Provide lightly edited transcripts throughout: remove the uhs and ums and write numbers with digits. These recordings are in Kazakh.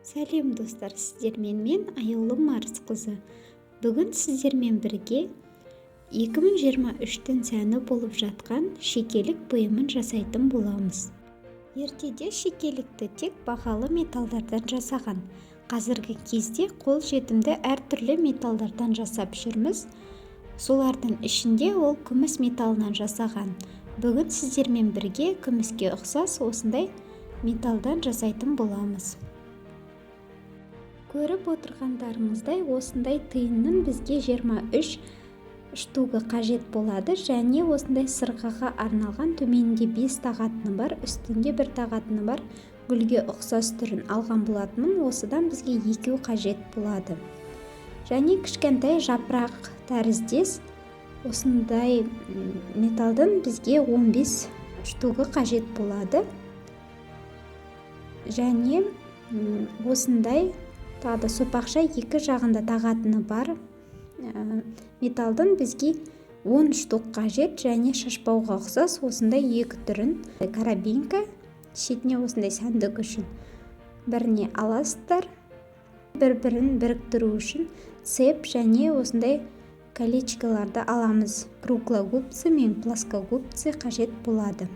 Сәлем достар, сіздермен мен Аяулым Марысқызы. Бүгін сіздермен бірге 2023-тің сәні болып жатқан шекелік бұйымын жасайтын боламыз. Ертеде шекелікті тек бағалы металдардан жасаған. Қазіргі кезде қол жетімді әртүрлі металдардан жасап жүрміз. Солардың ішінде ол күміс металынан жасаған. Бүгін сіздермен бірге күміске ұқсас осындай металдан жасайтын боламыз. Көріп отырғандарыңыздай осындай тиынның бізге 23 штугы қажет болады, және осындай сырғаға арналған төменінде 5 тағатыны бар, үстінде 1 тағатыны бар гүлге ұқсас түрін алған болатынмын. Осыдан бізге 2 қажет болады. Және кішкентай жапырақ тәріздес осындай металдың бізге 15 штугы қажет болады. Және осындай тағы сопақша 2 жағында тағатыны бар металдың бізге 10 штук қажет, және шашпауға ұқсас осындай 2 түрін. Карабинка, шетіне осындай сәндік үшін біріне аласыздар, бір-бірін біріктіру үшін цеп және осындай колечкаларды аламыз. Круглогубцы мен плоскогубцы қажет болады.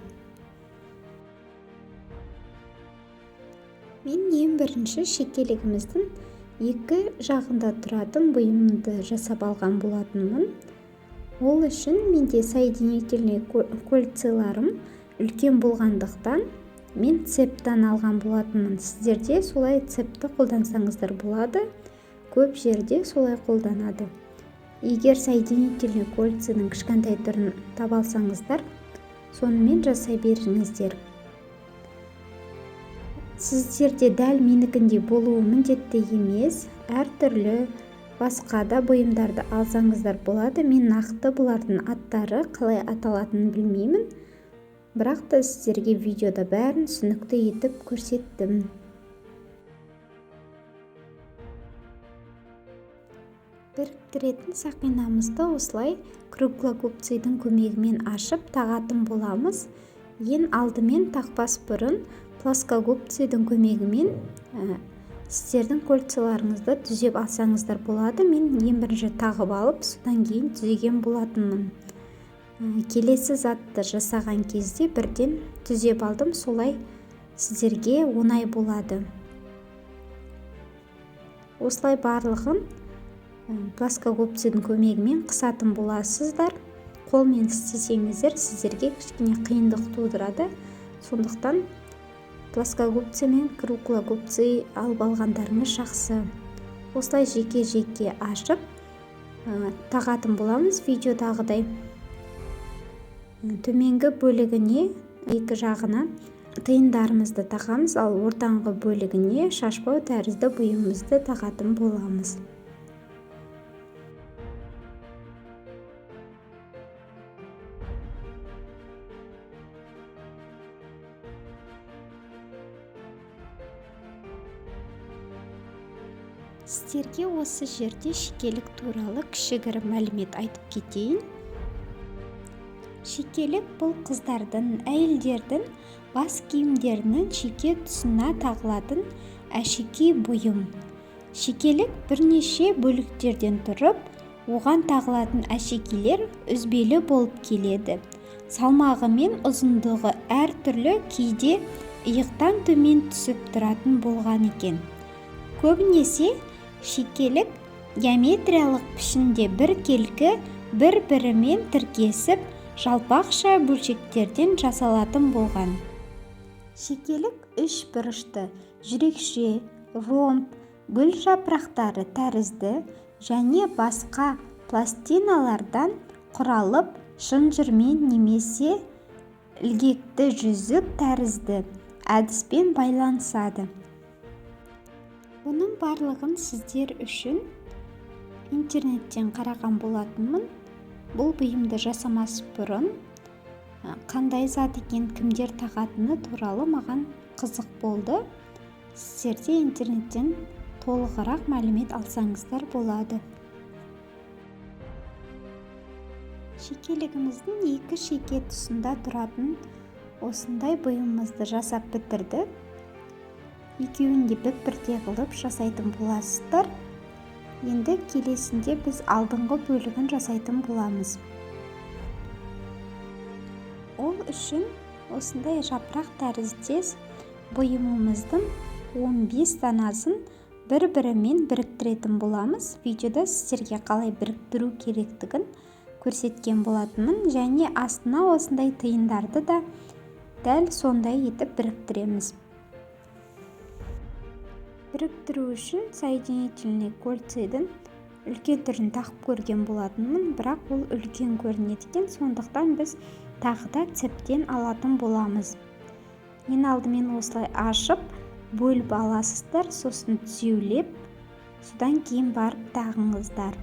Мен ең бірінші шекелігіміздің 2 жағында тұратын бұйымды жасап алған болатынмын. Ол үшін менде соединительный кольцаларым үлкен болғандықтан мен цептан алған болатынмын. Сіздерде солай цепті қолдансаңыздар болады. Көп жерде солай қолданады. Егер соединительный кольцаның кішкентай түрін таба алсаңыздар, сонымен жасай беріңіздер. Сіздерде дәл менікіндей болуы міндетті емес, әртүрлі басқа да бұйымдарды алсаңыздар болады. Мен нақты бұлардың аттары қалай аталатынын білмеймін, бірақ та сіздерге видеода бәрін түсінікті етіп көрсеттім. Біріктіретін сақинамызды осылай круглогубцийдің көмегімен ашып тағатын боламыз. Ең алдымен тақпас бұрын плоскогубцийдің көмегімен сіздердің кольцаларыңызды түзеп алсаңыздар болады. Мен ең бірінші тағып алып, содан кейін түзеген болатынмын. Келесі затты жасаған кезде бірден түзеп алдым, солай сіздерге оңай болады. Осылай барлығын плоскогубцийдің көмегімен қысатын боласыздар. Қолмен істесеңіздер сіздерге кішкене қиындық тудырады. Сондықтан плоскогубцы мен круглогубцы алып алғандарыңыз жақсы. Осылай жеке-жеке ашып тағатын боламыз. Видеодағыдай төменгі бөлігіне 2 жағына тиындарымызды тағамыз, ал ортаңғы бөлігіне шашпау тәрізді бұйымымызды тағатын боламыз. Сіздерге осы жерде шекелік туралы кішігірім мәлімет айтып кетейін. Шекелік бұл қыздардың, әйелдердің бас киімдерінің шеке тұсына тағылатын әшекей бұйым. Шекелік бірнеше бөліктерден тұрып, оған тағылатын әшекейлер үзбелі болып келеді. Салмағы мен ұзындығы әртүрлі, кейде иықтан төмен түсіп тұратын болған екен. Көбінесе шекелік геометриялық пішінде біркелкі бір-бірімен тіркесіп жалпақша бөлшектерден жасалатын болған. Шекелік 3 бұрышты, жүрекше, ромб, гүл жапырақтары тәрізді және басқа пластиналардан құралып, шынжырмен немесе ілгекті жүзік тәрізді әдіспен байланысады. Бұның барлығын сіздер үшін интернеттен қараған болатынмын. Бұл бұйымды жасамас бұрын қандай зат екен, кімдер тағатыны туралы маған қызық болды. Сіздерде интернеттен толығырақ мәлімет алсаңыздар болады. Шекелігіміздің 2 шеке тұсында тұратын осындай бұйымымызды жасап бітірдік. екеуін де бірдей қылып жасайтын боласыздар. Енді келесінде біз алдыңғы бөлігін жасайтын боламыз. Ол үшін осындай жапырақ тәріздес бұйымымыздың 15 данасын бір-бірімен біріктіретін боламыз. Видеода сіздерге қалай біріктіру керектігін көрсеткен болатынмын, және астына осындай тиындарды да дәл сондай етіп біріктіреміз. Біріктіру үшін соединительный кольцоның үлкен түрін тақып көрген болатынмын, бірақ ол үлкен көрінеді екен, сондықтан біз тағы да цептен алатын боламыз. Ең алдымен осылай ашып, бөліп аласыздар, сосын түзеулеп, содан кейін барып тағыңыздар.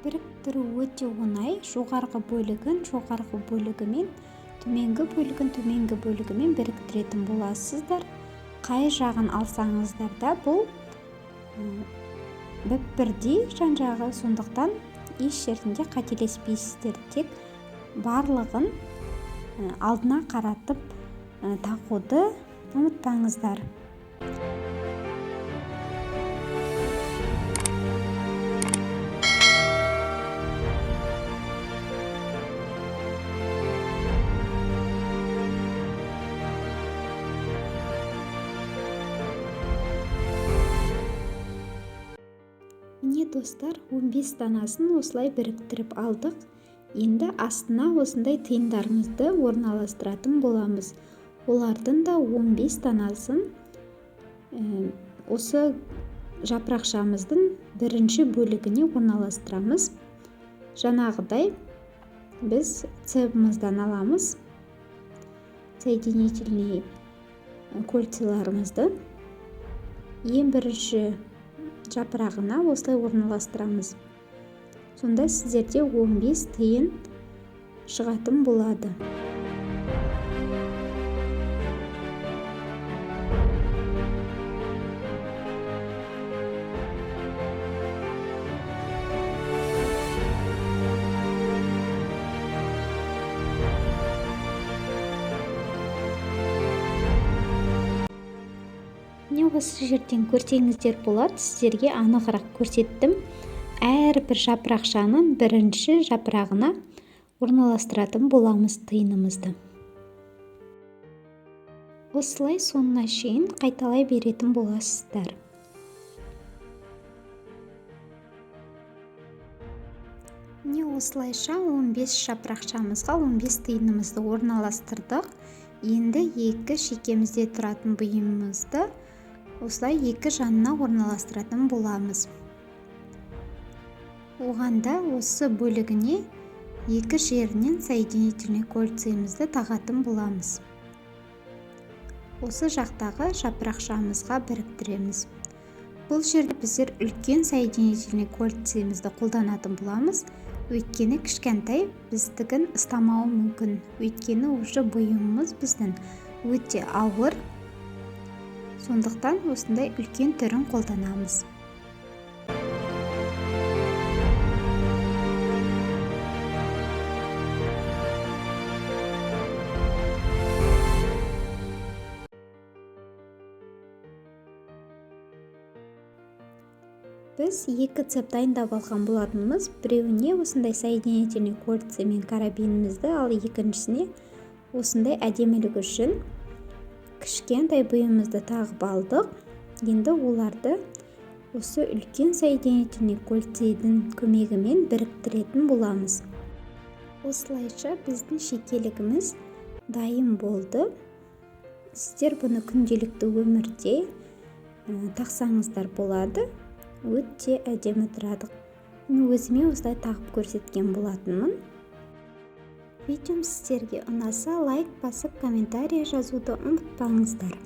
Біріктіру өте оңай. Жоғарғы бөлігін жоғарғы бөлігімен, төменгі бөлігімен біріктіретін боласыздар. Қай жағын алсаңыздар да бұл бірдей жан-жағы, сондықтан еш жерінде қателеспейсіздер. Тек барлығын алдына қаратып тағуды ұмытпаңыздар. Міне достар, 15 данасын осылай біріктіріп алдық. Енді астына осындай тиындарымызды орналастыратын боламыз. Олардың да 15 данасын осы жапырақшамыздың бірінші бөлігіне орналастырамыз. Жаңағыдай біз цебіміздан аламыз соединительный кольцаларымызды. Ең бірінші жапырағына осылай орналастырамыз. Сонда сіздерде 15 тиын шығатын болады. Осы жерден көрсеңіздер болады, сіздерге анығырақ көрсеттім. Әрбір жапырақшаның бірінші жапырағына орналастыратын боламыз тиынымызды. Осылай соңына шейін қайталай беретін боласыздар. Міне осылайша 15 жапырақшамызға 15 тиынымызды орналастырдық. Енді екі шекемізде тұратын бұйымымызды осылай екі жанына орналастыратын боламыз. Оған да осы бөлігіне екі жерінен соединительный кольцоымызды тағатын боламыз. Осы жақтағы жапырақшамызға біріктіреміз. Бұл жерде біздер үлкен соединительный кольцоымызды қолданатын боламыз. Өйткені кішкентай біздігін ұстамауы мүмкін. Өйткені уже бұйымымыз біздің өте ауыр. Сондықтан осындай үлкен түрін қолданамыз. Біз екі цеп дайындап алған болатынымыз. Біреуіне осындай соединительный кольцомен карабинімізді, ал екіншісіне осындай әдемілік үшін кішкентай бұйымымызды тағып алдық. Енді оларды осы үлкен соединительный кольцоның көмегімен біріктіретін боламыз. Осылайша біздің шекелігіміз дайын болды. Сіздер бұны күнделікті өмірде тақсаңыздар болады. Өте әдемі тұрады. Өзіме осылай тағып көрсеткен болатынмын. Видеом сіздерге ұнаса, лайк басып, комментарий жазуды ұмытпаңыздар.